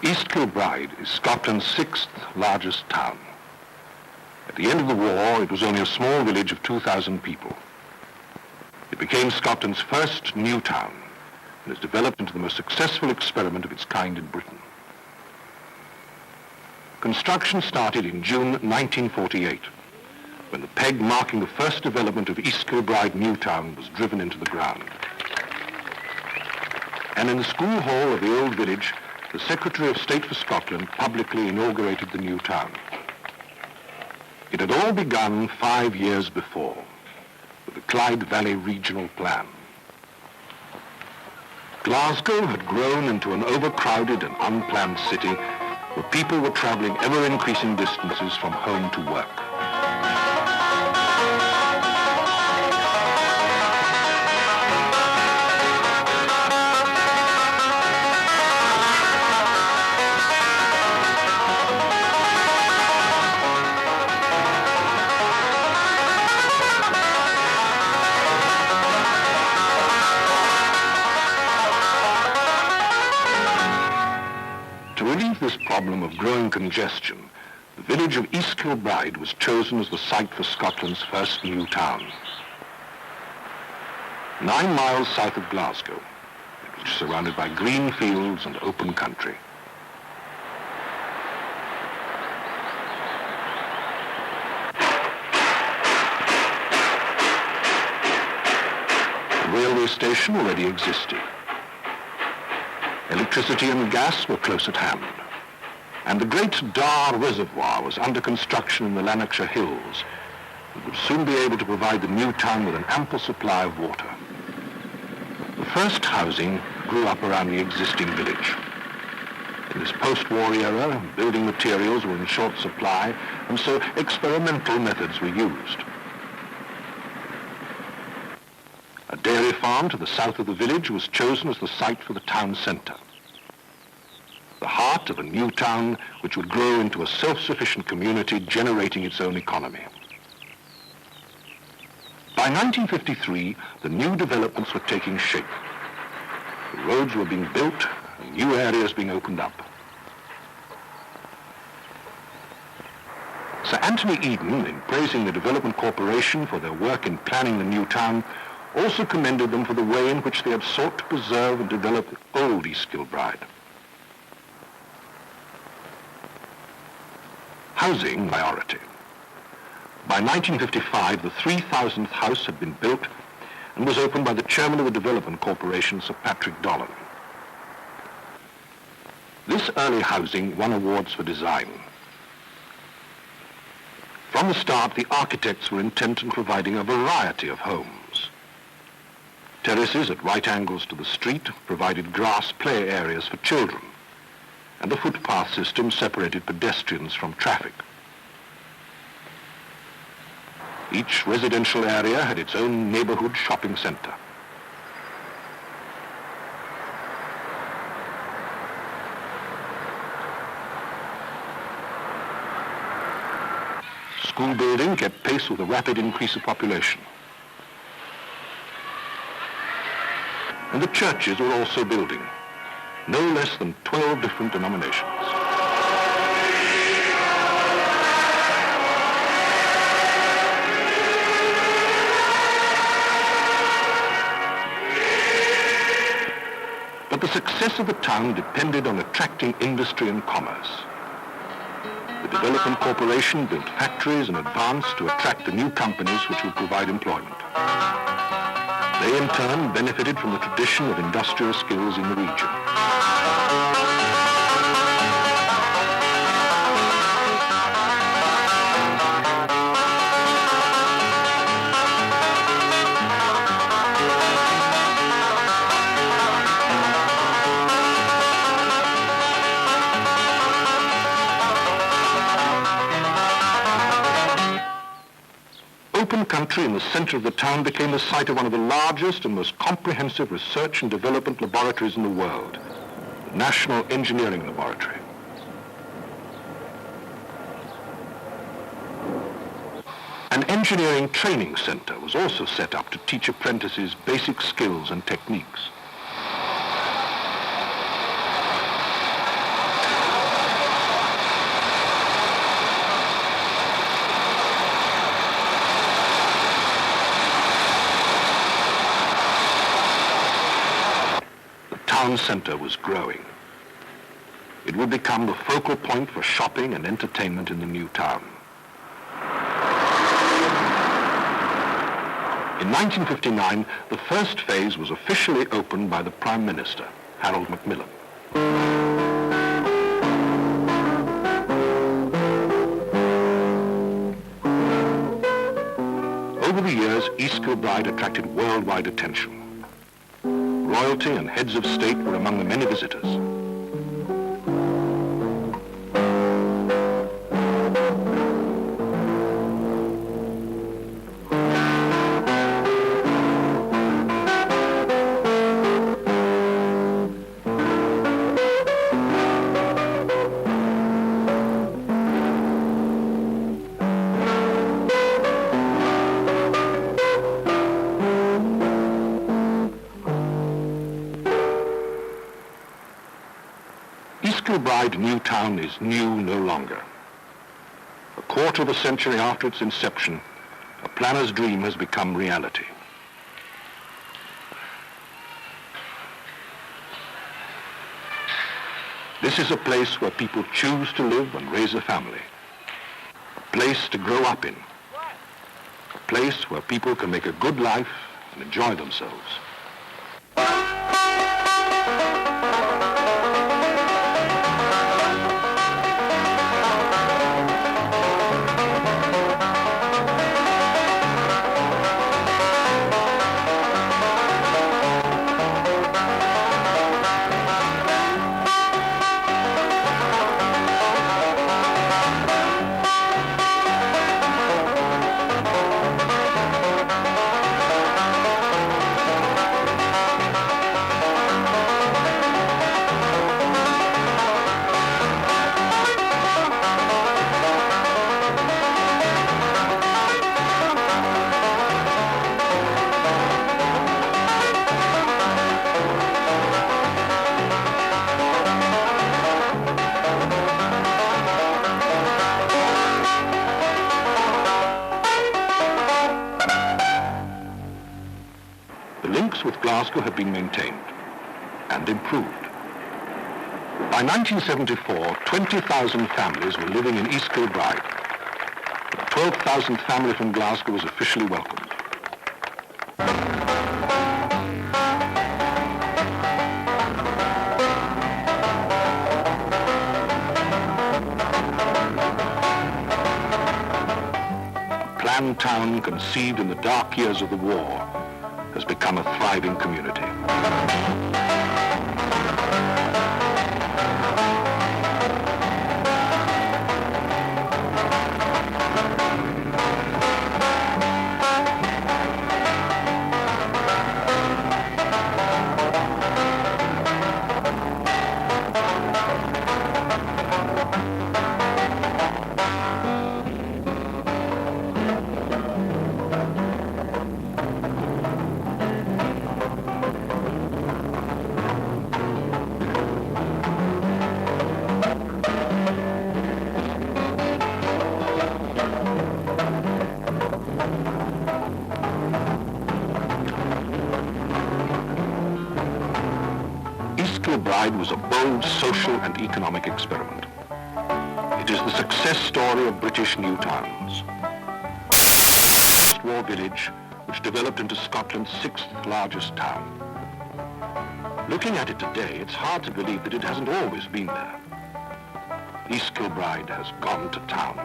East Kilbride is Scotland's 6th largest town. At the end of the war, it was only a small village of 2,000 people. It became Scotland's first new town and has developed into the most successful experiment of its kind in Britain. Construction started in June 1948, when the peg marking the first development of East Kilbride New Town was driven into the ground. And in the school hall of the old village, the Secretary of State for Scotland publicly inaugurated the new town. It had all begun 5 years before, with the Clyde Valley Regional Plan. Glasgow had grown into an overcrowded and unplanned city where people were traveling ever-increasing distances from home to work. This problem of growing congestion, the village of East Kilbride was chosen as the site for Scotland's first new town. 9 miles south of Glasgow, it was surrounded by green fields and open country. The railway station already existed. Electricity and gas were close at hand. And the great Daer reservoir was under construction in the Lanarkshire hills and would soon be able to provide the new town with an ample supply of water. The first housing grew up around the existing village. In this post-war era, building materials were in short supply, and so experimental methods were used. A dairy farm to the south of the village was chosen as the site for the town centre, the heart of a new town which would grow into a self-sufficient community generating its own economy. By 1953, the new developments were taking shape. The roads were being built and new areas being opened up. Sir Anthony Eden, in praising the Development Corporation for their work in planning the new town, also commended them for the way in which they had sought to preserve and develop old East Kilbride. Housing priority. By 1955, the 3,000th house had been built and was opened by the chairman of the Development Corporation, Sir Patrick Dolan. This early housing won awards for design. From the start, the architects were intent on providing a variety of homes. Terraces at right angles to the street provided grass play areas for children, and the footpath system separated pedestrians from traffic. Each residential area had its own neighborhood shopping center. School building kept pace with the rapid increase of population. And the churches were also building, no less than 12 different denominations. But the success of the town depended on attracting industry and commerce. The Development Corporation built factories in advance to attract the new companies which would provide employment. They in turn benefited from the tradition of industrial skills in the region. Open country in the center of the town became the site of one of the largest and most comprehensive research and development laboratories in the world, the National Engineering Laboratory. An engineering training center was also set up to teach apprentices basic skills and techniques. town centre was growing. It would become the focal point for shopping and entertainment in the new town. In 1959, the first phase was officially opened by the Prime Minister, Harold Macmillan. Over the years, East Kilbride attracted worldwide attention. Royalty and heads of state were among the many visitors. Kilbride New Town is new no longer. A quarter of a century after its inception, a planner's dream has become reality. This is a place where people choose to live and raise a family. A place to grow up in. A place where people can make a good life and enjoy themselves. With Glasgow had been maintained and improved. By 1974, 20,000 families were living in East Kilbride. The 12,000th family from Glasgow was officially welcomed. A planned town conceived in the dark years of the war has become a thriving community. Kilbride was a bold social and economic experiment. It is the success story of British new towns. Post-war village, which developed into Scotland's 6th largest town. Looking at it today, it's hard to believe that it hasn't always been there. East Kilbride has gone to town.